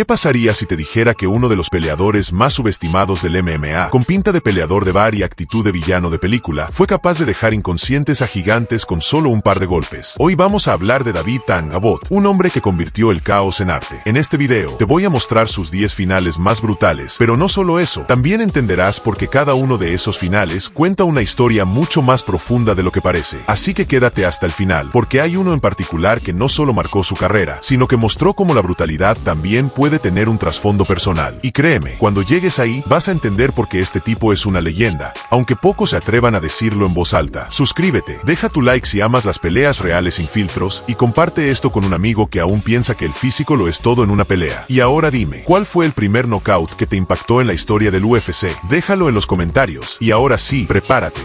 ¿Qué pasaría si te dijera que uno de los peleadores más subestimados del MMA, con pinta de peleador de bar y actitud de villano de película, fue capaz de dejar inconscientes a gigantes con solo un par de golpes? Hoy vamos a hablar de David Tang Abbott, un hombre que convirtió el caos en arte. En este video, te voy a mostrar sus 10 finales más brutales, pero no solo eso, también entenderás por qué cada uno de esos finales cuenta una historia mucho más profunda de lo que parece. Así que quédate hasta el final, porque hay uno en particular que no solo marcó su carrera, sino que mostró cómo la brutalidad también puede tener un trasfondo personal. Y créeme, cuando llegues ahí, vas a entender por qué este tipo es una leyenda, aunque pocos se atrevan a decirlo en voz alta. Suscríbete, deja tu like si amas las peleas reales sin filtros, y comparte esto con un amigo que aún piensa que el físico lo es todo en una pelea. Y ahora dime, ¿cuál fue el primer knockout que te impactó en la historia del UFC? Déjalo en los comentarios. Y ahora sí, prepárate.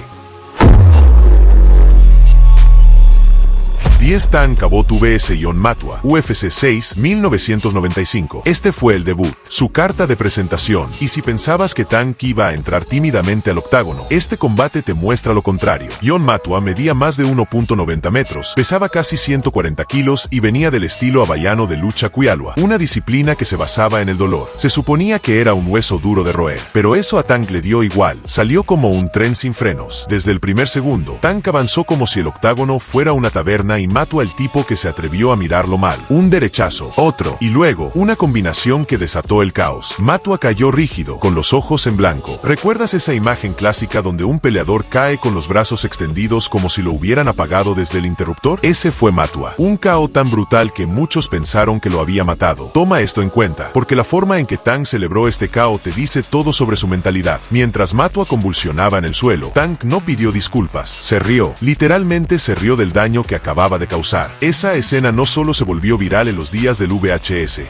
10 Tang Abbott vs John Matua, UFC 6, 1995. Este fue el debut, su carta de presentación, y si pensabas que Tang iba a entrar tímidamente al octágono, este combate te muestra lo contrario. John Matua medía más de 1.90 metros, pesaba casi 140 kilos y venía del estilo hawaiano de lucha Kuialua, una disciplina que se basaba en el dolor. Se suponía que era un hueso duro de roer, pero eso a Tang le dio igual, salió como un tren sin frenos. Desde el primer segundo, Tang avanzó como si el octágono fuera una taberna y Matua el tipo que se atrevió a mirarlo mal. Un derechazo, otro, y luego, una combinación que desató el caos. Matua cayó rígido, con los ojos en blanco. ¿Recuerdas esa imagen clásica donde un peleador cae con los brazos extendidos como si lo hubieran apagado desde el interruptor? Ese fue Matua. Un KO tan brutal que muchos pensaron que lo había matado. Toma esto en cuenta, porque la forma en que Tang celebró este KO te dice todo sobre su mentalidad. Mientras Matua convulsionaba en el suelo, Tang no pidió disculpas. Se rió. Literalmente se rió del daño que acababa de causar. Esa escena no solo se volvió viral en los días del VHS,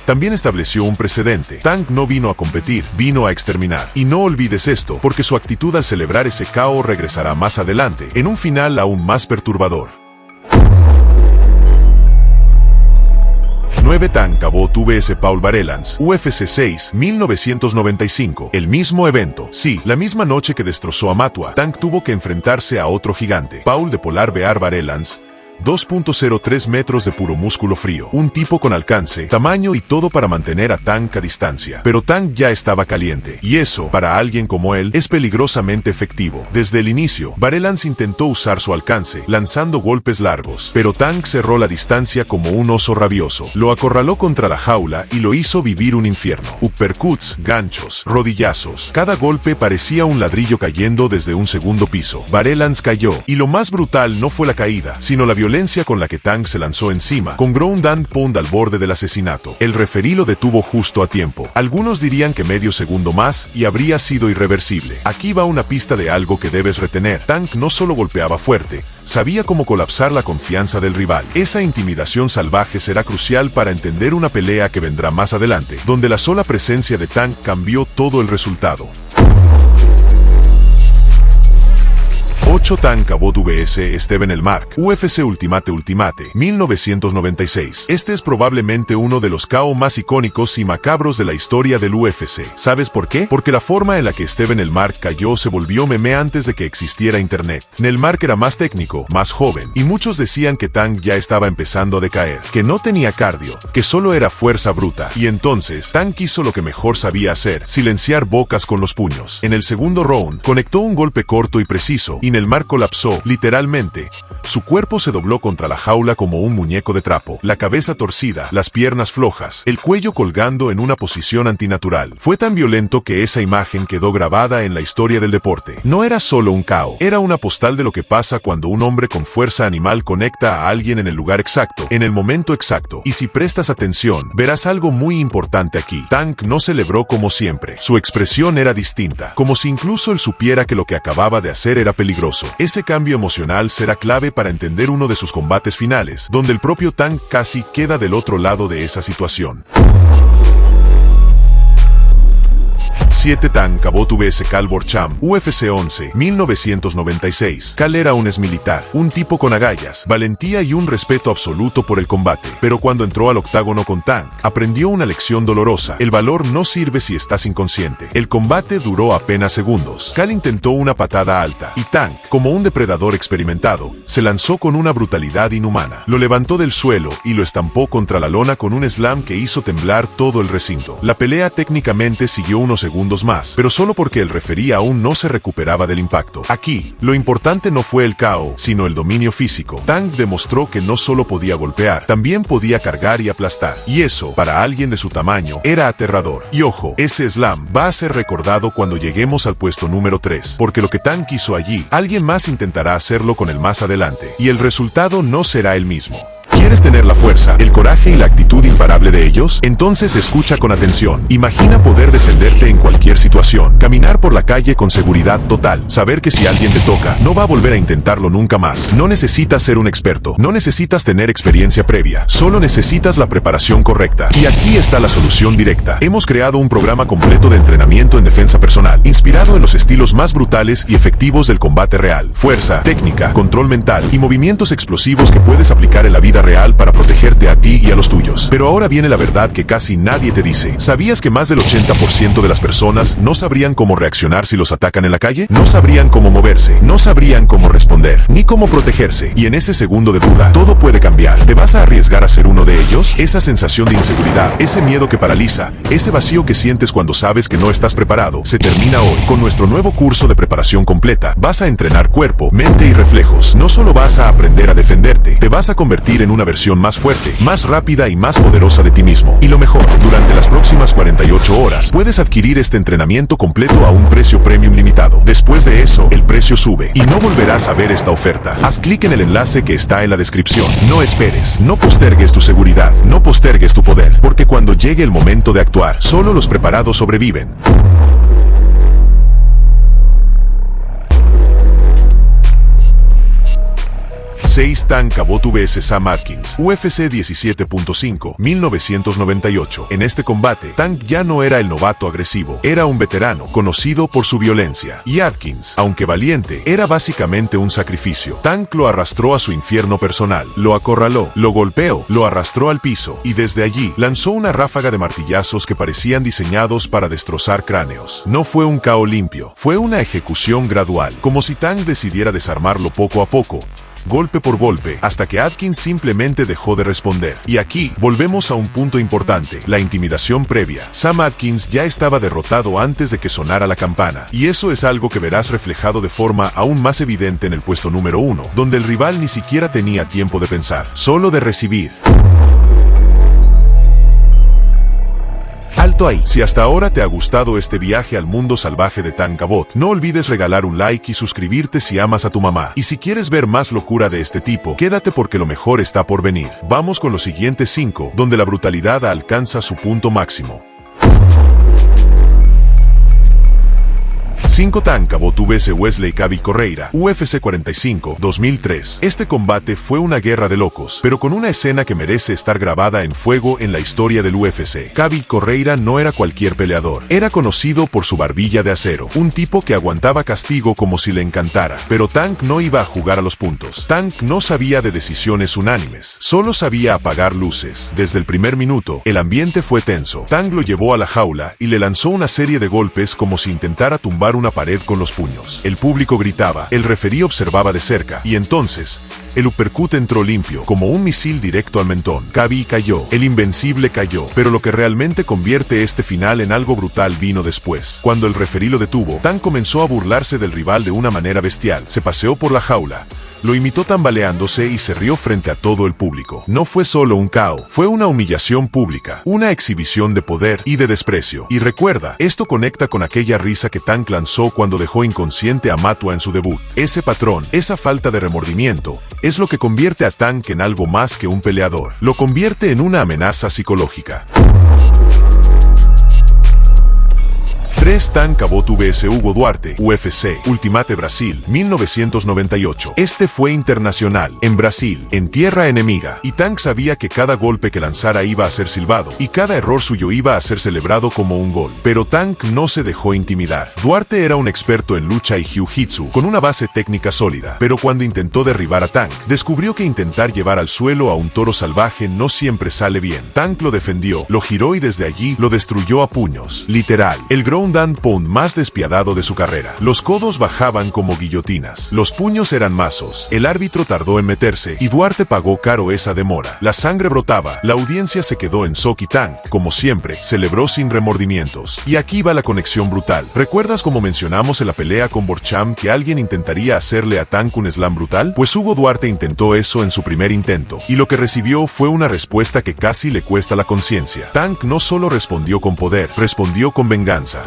también estableció un precedente. Tang no vino a competir, vino a exterminar. Y no olvides esto, porque su actitud al celebrar ese KO regresará más adelante, en un final aún más perturbador. 9 Tang Abbott vs Paul Varelans, UFC 6, 1995. El mismo evento. Sí, la misma noche que destrozó a Matua, Tang tuvo que enfrentarse a otro gigante, Paul de Polar Bear Varelans, 2.03 metros de puro músculo frío. Un tipo con alcance, tamaño y todo para mantener a Tang a distancia. Pero Tang ya estaba caliente, y eso, para alguien como él, es peligrosamente efectivo. Desde el inicio, Varelans intentó usar su alcance, lanzando golpes largos, pero Tang cerró la distancia como un oso rabioso. Lo acorraló contra la jaula y lo hizo vivir un infierno. Uppercuts, ganchos, rodillazos. Cada golpe parecía un ladrillo cayendo desde un segundo piso. Varelans cayó, y lo más brutal no fue la caída, sino la violencia con la que Tang se lanzó encima, con ground and pound al borde del asesinato. El referí lo detuvo justo a tiempo. Algunos dirían que medio segundo más y habría sido irreversible. Aquí va una pista de algo que debes retener. Tang no solo golpeaba fuerte, sabía cómo colapsar la confianza del rival. Esa intimidación salvaje será crucial para entender una pelea que vendrá más adelante, donde la sola presencia de Tang cambió todo el resultado. 8 Tang Abbott vs Steven El Mark, UFC Ultimate, 1996. Este es probablemente uno de los KO más icónicos y macabros de la historia del UFC. ¿Sabes por qué? Porque la forma en la que Steven El Mark cayó se volvió meme antes de que existiera internet. El Mark era más técnico, más joven, y muchos decían que Tang ya estaba empezando a decaer, que no tenía cardio, que solo era fuerza bruta. Y entonces, Tang hizo lo que mejor sabía hacer, silenciar bocas con los puños. En el segundo round, conectó un golpe corto y preciso, y El Mark colapsó, literalmente. Su cuerpo se dobló contra la jaula como un muñeco de trapo, la cabeza torcida, las piernas flojas, el cuello colgando en una posición antinatural. Fue tan violento que esa imagen quedó grabada en la historia del deporte. No era solo un KO, era una postal de lo que pasa cuando un hombre con fuerza animal conecta a alguien en el lugar exacto, en el momento exacto. Y si prestas atención, verás algo muy importante aquí. Tang no celebró como siempre. Su expresión era distinta, como si incluso él supiera que lo que acababa de hacer era peligroso. Ese cambio emocional será clave para entender uno de sus combates finales, donde el propio Tang casi queda del otro lado de esa situación. 7 Tank Cabot vs Cal Borcham, UFC 11, 1996. Cal era un exmilitar, un tipo con agallas, valentía y un respeto absoluto por el combate. Pero cuando entró al octágono con Tank, aprendió una lección dolorosa. El valor no sirve si estás inconsciente. El combate duró apenas segundos. Cal intentó una patada alta, y Tank, como un depredador experimentado, se lanzó con una brutalidad inhumana. Lo levantó del suelo y lo estampó contra la lona con un slam que hizo temblar todo el recinto. La pelea técnicamente siguió unos segundos más, pero solo porque el referí aún no se recuperaba del impacto. Aquí, lo importante no fue el KO, sino el dominio físico. Tank demostró que no solo podía golpear, también podía cargar y aplastar. Y eso, para alguien de su tamaño, era aterrador. Y ojo, ese slam va a ser recordado cuando lleguemos al puesto número 3, porque lo que Tank hizo allí, alguien más intentará hacerlo con él más adelante, y el resultado no será el mismo. ¿Quieres tener la fuerza, el coraje y la actitud imparable de ellos? Entonces escucha con atención. Imagina poder defenderte en cualquier situación, caminar por la calle con seguridad total, saber que si alguien te toca, no va a volver a intentarlo nunca más. No necesitas ser un experto, no necesitas tener experiencia previa, solo necesitas la preparación correcta. Y aquí está la solución directa. Hemos creado un programa completo de entrenamiento en defensa personal, inspirado en los estilos más brutales y efectivos del combate real. Fuerza, técnica, control mental y movimientos explosivos que puedes aplicar en la vida real para protegerte a ti y a los tuyos. Pero ahora viene la verdad que casi nadie te dice. ¿Sabías que más del 80% de las personas no sabrían cómo reaccionar si los atacan en la calle? No sabrían cómo moverse, no sabrían cómo responder, ni cómo protegerse. Y en ese segundo de duda, todo puede cambiar. ¿Te vas a arriesgar a ser uno de ellos? Esa sensación de inseguridad, ese miedo que paraliza, ese vacío que sientes cuando sabes que no estás preparado, se termina hoy. Con nuestro nuevo curso de preparación completa, vas a entrenar cuerpo, mente y reflejos. No solo vas a aprender a defenderte, te vas a convertir en una versión más fuerte, más rápida y más poderosa de ti mismo. Y lo mejor, durante las próximas 48 horas, puedes adquirir este entrenamiento completo a un precio premium limitado. Después de eso, el precio sube y no volverás a ver esta oferta. Haz clic en el enlace que está en la descripción. No esperes, no postergues tu seguridad, no postergues tu poder, porque cuando llegue el momento de actuar, solo los preparados sobreviven. 6 Tank Cabot vs Sam Atkins, UFC 17.5, 1998. En este combate, Tank ya no era el novato agresivo, era un veterano, conocido por su violencia. Y Atkins, aunque valiente, era básicamente un sacrificio. Tank lo arrastró a su infierno personal, lo acorraló, lo golpeó, lo arrastró al piso, y desde allí, lanzó una ráfaga de martillazos que parecían diseñados para destrozar cráneos. No fue un KO limpio, fue una ejecución gradual, como si Tank decidiera desarmarlo poco a poco, golpe por golpe, hasta que Atkins simplemente dejó de responder. Y aquí, volvemos a un punto importante, la intimidación previa. Sam Atkins ya estaba derrotado antes de que sonara la campana, y eso es algo que verás reflejado de forma aún más evidente en el puesto número 1, donde el rival ni siquiera tenía tiempo de pensar, solo de recibir. Alto ahí. Si hasta ahora te ha gustado este viaje al mundo salvaje de Tank Cabot, no olvides regalar un like y suscribirte si amas a tu mamá. Y si quieres ver más locura de este tipo, quédate porque lo mejor está por venir. Vamos con los siguientes 5, donde la brutalidad alcanza su punto máximo. 5 Tank Cabot vs Wesley Khabib Correira, UFC 45, 2003. Este combate fue una guerra de locos, pero con una escena que merece estar grabada en fuego en la historia del UFC. Khabib Correira no era cualquier peleador, era conocido por su barbilla de acero, un tipo que aguantaba castigo como si le encantara. Pero Tank no iba a jugar a los puntos. Tank no sabía de decisiones unánimes, solo sabía apagar luces. Desde el primer minuto, el ambiente fue tenso. Tank lo llevó a la jaula y le lanzó una serie de golpes como si intentara tumbar una pared con los puños. El público gritaba, el referí observaba de cerca, y entonces, el uppercut entró limpio, como un misil directo al mentón. Khabib cayó, el invencible cayó, pero lo que realmente convierte este final en algo brutal vino después. Cuando el referí lo detuvo, Tank comenzó a burlarse del rival de una manera bestial. Se paseó por la jaula, lo imitó tambaleándose y se rió frente a todo el público. No fue solo un KO, fue una humillación pública, una exhibición de poder y de desprecio. Y recuerda, esto conecta con aquella risa que Tank lanzó cuando dejó inconsciente a Matua en su debut. Ese patrón, esa falta de remordimiento, es lo que convierte a Tank en algo más que un peleador. Lo convierte en una amenaza psicológica. 3. Tank Cabot vs Hugo Duarte, UFC, Ultimate Brasil, 1998. Este fue internacional, en Brasil, en tierra enemiga, y Tank sabía que cada golpe que lanzara iba a ser silbado, y cada error suyo iba a ser celebrado como un gol. Pero Tank no se dejó intimidar. Duarte era un experto en lucha y jiu-jitsu, con una base técnica sólida, pero cuando intentó derribar a Tank, descubrió que intentar llevar al suelo a un toro salvaje no siempre sale bien. Tank lo defendió, lo giró y desde allí lo destruyó a puños. Literal, el ground and pound más despiadado de su carrera. Los codos bajaban como guillotinas. Los puños eran mazos. El árbitro tardó en meterse y Duarte pagó caro esa demora. La sangre brotaba. La audiencia se quedó en shock y Tank, como siempre, celebró sin remordimientos. Y aquí va la conexión brutal. ¿Recuerdas como mencionamos en la pelea con Borcham que alguien intentaría hacerle a Tank un slam brutal? Pues Hugo Duarte intentó eso en su primer intento, y lo que recibió fue una respuesta que casi le cuesta la conciencia. Tank no solo respondió con poder, respondió con venganza.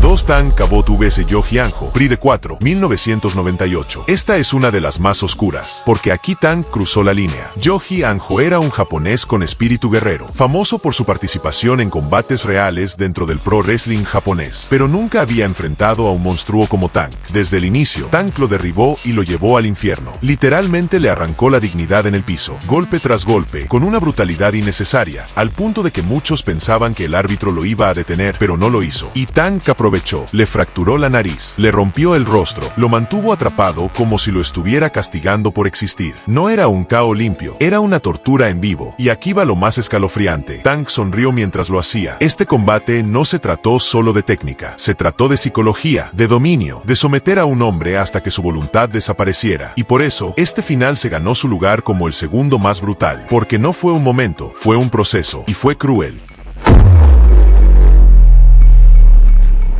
2. Tank Cabot vs Yoji Anjo, Pride 4, 1998. Esta es una de las más oscuras, porque aquí Tank cruzó la línea. Yoji Anjo era un japonés con espíritu guerrero, famoso por su participación en combates reales dentro del pro wrestling japonés, pero nunca había enfrentado a un monstruo como Tank. Desde el inicio, Tank lo derribó y lo llevó al infierno. Literalmente le arrancó la dignidad en el piso, golpe tras golpe, con una brutalidad innecesaria, al punto de que muchos pensaban que el árbitro lo iba a detener, pero no lo hizo. Y Tank aprovechó, le fracturó la nariz, le rompió el rostro, lo mantuvo atrapado como si lo estuviera castigando por existir. No era un KO limpio, era una tortura en vivo. Y aquí va lo más escalofriante. Tank sonrió mientras lo hacía. Este combate no se trató solo de técnica, se trató de psicología, de dominio, de someter a un hombre hasta que su voluntad desapareciera. Y por eso, este final se ganó su lugar como el segundo más brutal, porque no fue un momento, fue un proceso, y fue cruel.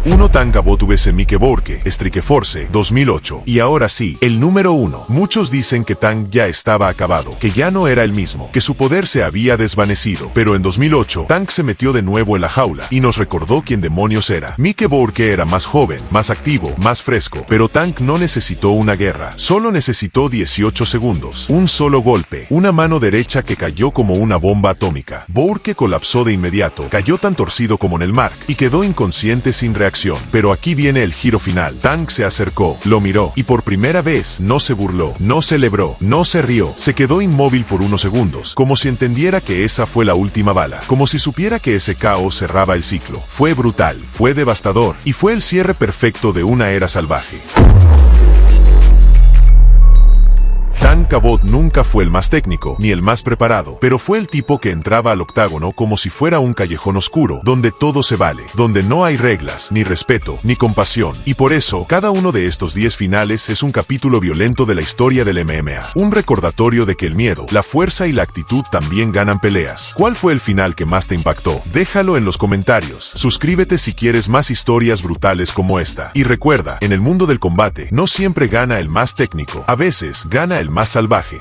1. Tank Cabot vs Mike Bourque, Strikeforce, 2008. Y ahora sí, el número 1. Muchos dicen que Tank ya estaba acabado, que ya no era el mismo, que su poder se había desvanecido. Pero en 2008, Tank se metió de nuevo en la jaula, y nos recordó quién demonios era. Mike Bourque era más joven, más activo, más fresco, pero Tank no necesitó una guerra, solo necesitó 18 segundos. Un solo golpe, una mano derecha que cayó como una bomba atómica. Bourque colapsó de inmediato, cayó tan torcido como en el mar, y quedó inconsciente sin reacción. Pero aquí viene el giro final. Tank se acercó, lo miró, y por primera vez no se burló, no celebró, no se rió. Se quedó inmóvil por unos segundos, como si entendiera que esa fue la última bala, como si supiera que ese caos cerraba el ciclo. Fue brutal, fue devastador, y fue el cierre perfecto de una era salvaje. Tank Cabot nunca fue el más técnico, ni el más preparado, pero fue el tipo que entraba al octágono como si fuera un callejón oscuro, donde todo se vale, donde no hay reglas, ni respeto, ni compasión. Y por eso, cada uno de estos 10 finales es un capítulo violento de la historia del MMA. Un recordatorio de que el miedo, la fuerza y la actitud también ganan peleas. ¿Cuál fue el final que más te impactó? Déjalo en los comentarios. Suscríbete si quieres más historias brutales como esta. Y recuerda, en el mundo del combate, no siempre gana el más técnico, a veces gana el más salvaje.